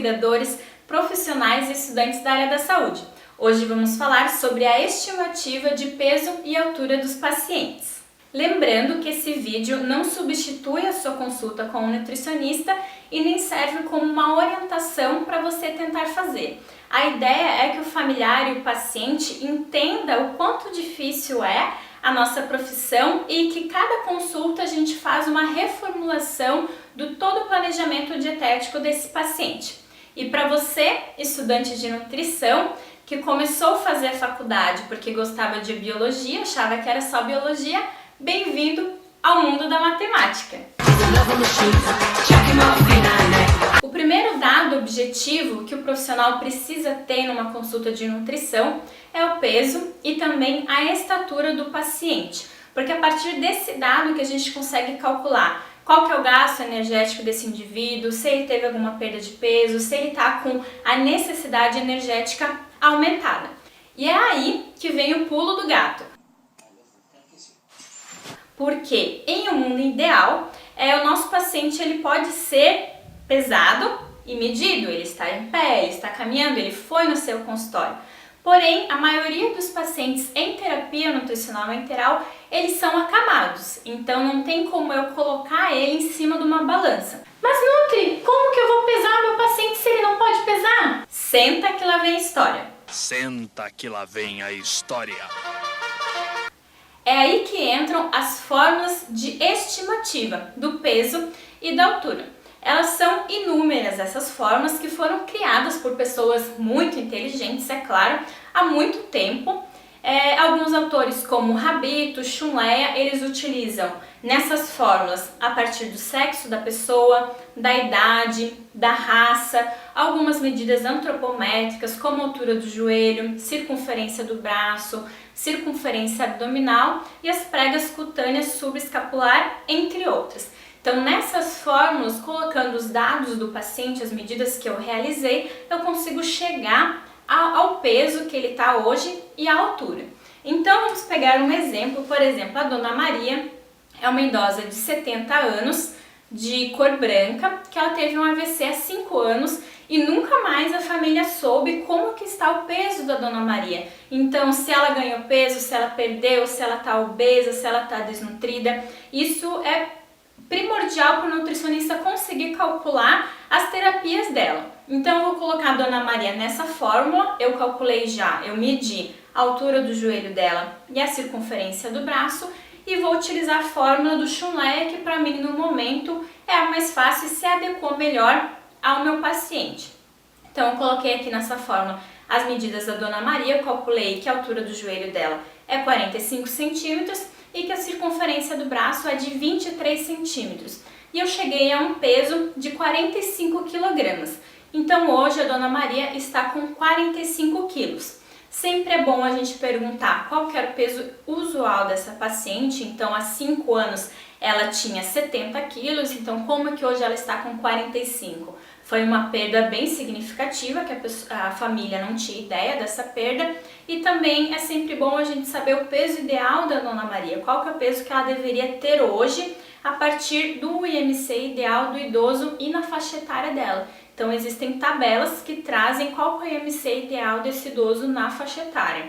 cuidadores, profissionais e estudantes da área da saúde. Hoje vamos falar sobre a estimativa de peso e altura dos pacientes. Lembrando que esse vídeo não substitui a sua consulta com um nutricionista e nem serve como uma orientação para você tentar fazer. A ideia é que o familiar e o paciente entenda o quanto difícil é a nossa profissão e que cada consulta a gente faz uma reformulação do todo o planejamento dietético desse paciente. E para você, estudante de nutrição, que começou a fazer a faculdade porque gostava de biologia, achava que era só biologia, bem-vindo ao mundo da matemática! O primeiro dado objetivo que o profissional precisa ter numa consulta de nutrição é o peso e também a estatura do paciente, porque a partir desse dado que a gente consegue calcular qual que é o gasto energético desse indivíduo, se ele teve alguma perda de peso, se ele está com a necessidade energética aumentada. E é aí que vem o pulo do gato. Porque em um mundo ideal, o nosso paciente ele pode ser pesado e medido, ele está em pé, ele está caminhando, ele foi no seu consultório. Porém, a maioria dos pacientes em terapia nutricional enteral, eles são acamados, então não tem como eu colocar ele em cima de uma balança. Mas Nutri, como que eu vou pesar meu paciente se ele não pode pesar? Senta que lá vem a história. Senta que lá vem a história. É aí que entram as fórmulas de estimativa do peso e da altura. Elas são inúmeras, essas fórmulas que foram criadas por pessoas muito inteligentes, é claro, há muito tempo. Alguns autores como Rabito, Schunleia, eles utilizam nessas fórmulas a partir do sexo da pessoa, da idade, da raça, algumas medidas antropométricas como altura do joelho, circunferência do braço, circunferência abdominal e as pregas cutâneas subescapular, entre outras. Então, nessas fórmulas, colocando os dados do paciente, as medidas que eu realizei, eu consigo chegar ao peso que ele está hoje e à altura. Então, vamos pegar um exemplo, por exemplo, a Dona Maria é uma idosa de 70 anos, de cor branca, que ela teve um AVC há 5 anos e nunca mais a família soube como que está o peso da Dona Maria. Então, se ela ganhou peso, se ela perdeu, se ela está obesa, se ela está desnutrida, isso é primordial para o nutricionista conseguir calcular as terapias dela. Então eu vou colocar a Dona Maria nessa fórmula, eu calculei já, eu medi a altura do joelho dela e a circunferência do braço e vou utilizar a fórmula do Schunleia, que para mim no momento é a mais fácil e se adequou melhor ao meu paciente. Então eu coloquei aqui nessa fórmula as medidas da Dona Maria, eu calculei que a altura do joelho dela é 45 centímetros e que a circunferência do braço é de 23 centímetros. E eu cheguei a um peso de 45 quilogramas. Então hoje a Dona Maria está com 45 quilos. Sempre é bom a gente perguntar qual que era o peso usual dessa paciente. Então há 5 anos ela tinha 70 quilos, então como é que hoje ela está com 45? Foi uma perda bem significativa, que a família não tinha ideia dessa perda. E também é sempre bom a gente saber o peso ideal da Dona Maria, qual que é o peso que ela deveria ter hoje a partir do IMC ideal do idoso e na faixa etária dela. Então existem tabelas que trazem qual que é o IMC ideal desse idoso na faixa etária.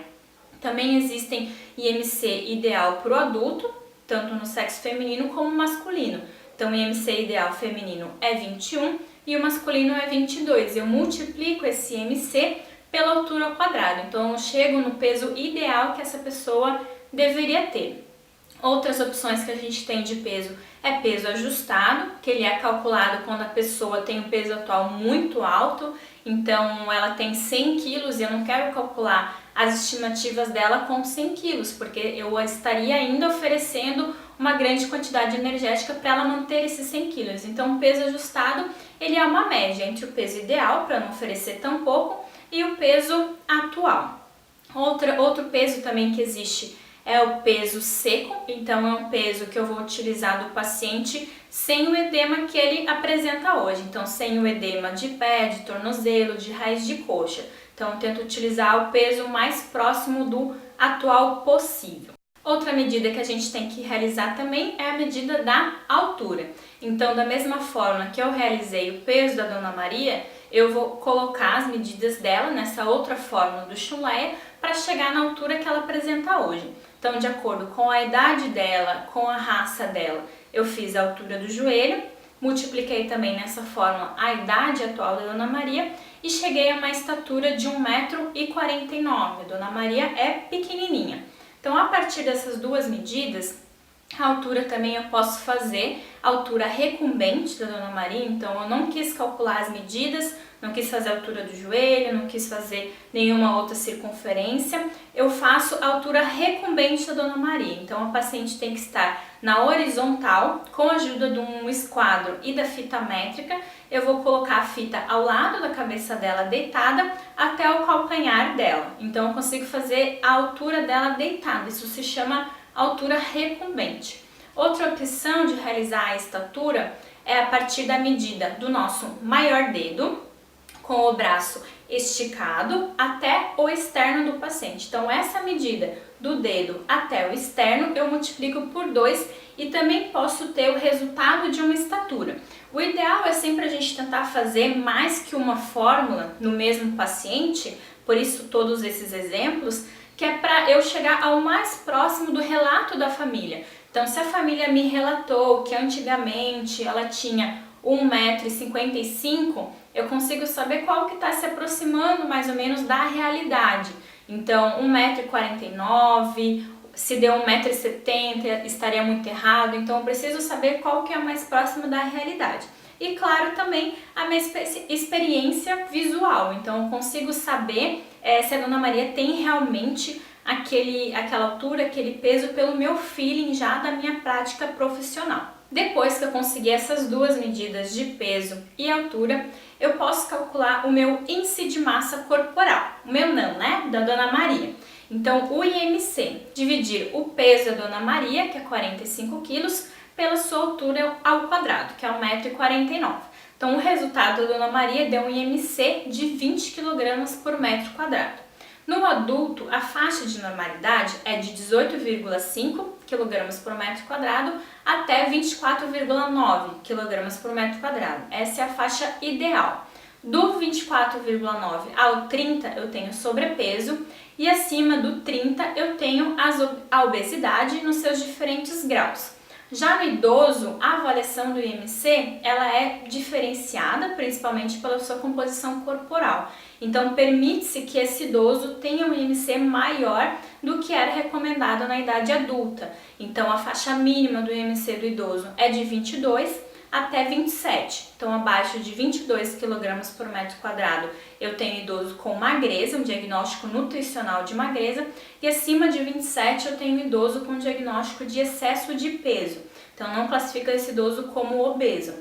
Também existem IMC ideal para o adulto, tanto no sexo feminino como masculino. Então o IMC ideal feminino é 21 e o masculino é 22. Eu multiplico esse IMC pela altura ao quadrado. Então eu chego no peso ideal que essa pessoa deveria ter. Outras opções que a gente tem de peso é peso ajustado, que ele é calculado quando a pessoa tem um peso atual muito alto, então ela tem 100 quilos e eu não quero calcular as estimativas dela com 100 quilos, porque eu estaria ainda oferecendo uma grande quantidade energética para ela manter esses 100 quilos. Então o peso ajustado ele é uma média entre o peso ideal, para não oferecer tão pouco, e o peso atual. Outro peso também que existe é o peso seco, então é um peso que eu vou utilizar do paciente sem o edema que ele apresenta hoje, então sem o edema de pé, de tornozelo, de raiz de coxa. Então eu tento utilizar o peso mais próximo do atual possível. Outra medida que a gente tem que realizar também é a medida da altura. Então, da mesma forma que eu realizei o peso da Dona Maria, eu vou colocar as medidas dela nessa outra fórmula do chuleia para chegar na altura que ela apresenta hoje. Então, de acordo com a idade dela, com a raça dela, eu fiz a altura do joelho, multipliquei também nessa fórmula a idade atual da Dona Maria e cheguei a uma estatura de 1,49 m. A Dona Maria é pequenininha. Então, a partir dessas duas medidas, a altura também eu posso fazer a altura recumbente da Dona Maria. Então, eu não quis calcular as medidas, não quis fazer a altura do joelho, não quis fazer nenhuma outra circunferência. Eu faço a altura recumbente da Dona Maria. Então, a paciente tem que estar na horizontal, com a ajuda de um esquadro e da fita métrica. Eu vou colocar a fita ao lado da cabeça dela deitada até o calcanhar dela. Então, eu consigo fazer a altura dela deitada. Isso se chama altura recumbente. Outra opção de realizar a estatura é a partir da medida do nosso maior dedo, com o braço esticado até o externo do paciente. Então, essa medida do dedo até o externo eu multiplico por 2 e também posso ter o resultado de uma estatura. O ideal é sempre a gente tentar fazer mais que uma fórmula no mesmo paciente, por isso todos esses exemplos, que é para eu chegar ao mais próximo do relato da família. Então, se a família me relatou que antigamente ela tinha 1,55 m, eu consigo saber qual que está se aproximando mais ou menos da realidade. Então, 1,49 m, se deu 1,70 m, estaria muito errado. Então, eu preciso saber qual que é mais próximo da realidade. E, claro, também a minha experiência visual. Então, eu consigo saber se a Dona Maria tem realmente aquela altura, aquele peso pelo meu feeling já da minha prática profissional. Depois que eu conseguir essas duas medidas de peso e altura, eu posso calcular o meu índice de massa corporal. O meu não, né? Da Dona Maria. Então, o IMC, dividir o peso da Dona Maria, que é 45 quilos, pela sua altura ao quadrado, que é 1,49 m. Então, o resultado da Dona Maria deu um IMC de 20 kg por metro quadrado. No adulto, a faixa de normalidade é de 18,5 kg por metro quadrado até 24,9 kg por metro quadrado. Essa é a faixa ideal. Do 24,9 ao 30 eu tenho sobrepeso e acima do 30 eu tenho a obesidade nos seus diferentes graus. Já no idoso, a avaliação do IMC ela é diferenciada principalmente pela sua composição corporal. Então, permite-se que esse idoso tenha um IMC maior do que era recomendado na idade adulta. Então, a faixa mínima do IMC do idoso é de 22 até 27. Então, abaixo de 22 kg por metro quadrado, eu tenho idoso com magreza, um diagnóstico nutricional de magreza, e acima de 27 eu tenho idoso com diagnóstico de excesso de peso. Então, não classifica esse idoso como obeso.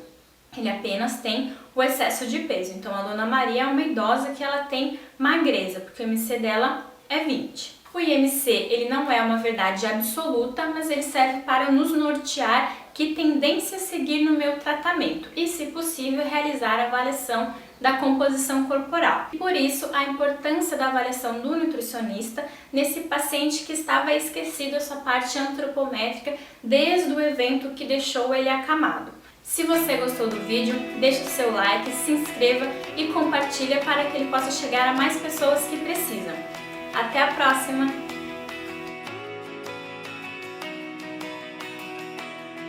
Ele apenas tem o excesso de peso. Então, a Dona Maria é uma idosa que ela tem magreza, porque o IMC dela é 20. O IMC, ele não é uma verdade absoluta, mas ele serve para nos nortear que tendência seguir no meu tratamento e, se possível, realizar a avaliação da composição corporal. E por isso, a importância da avaliação do nutricionista nesse paciente que estava esquecido essa parte antropométrica desde o evento que deixou ele acamado. Se você gostou do vídeo, deixe o seu like, se inscreva e compartilha para que ele possa chegar a mais pessoas que precisam. Até a próxima!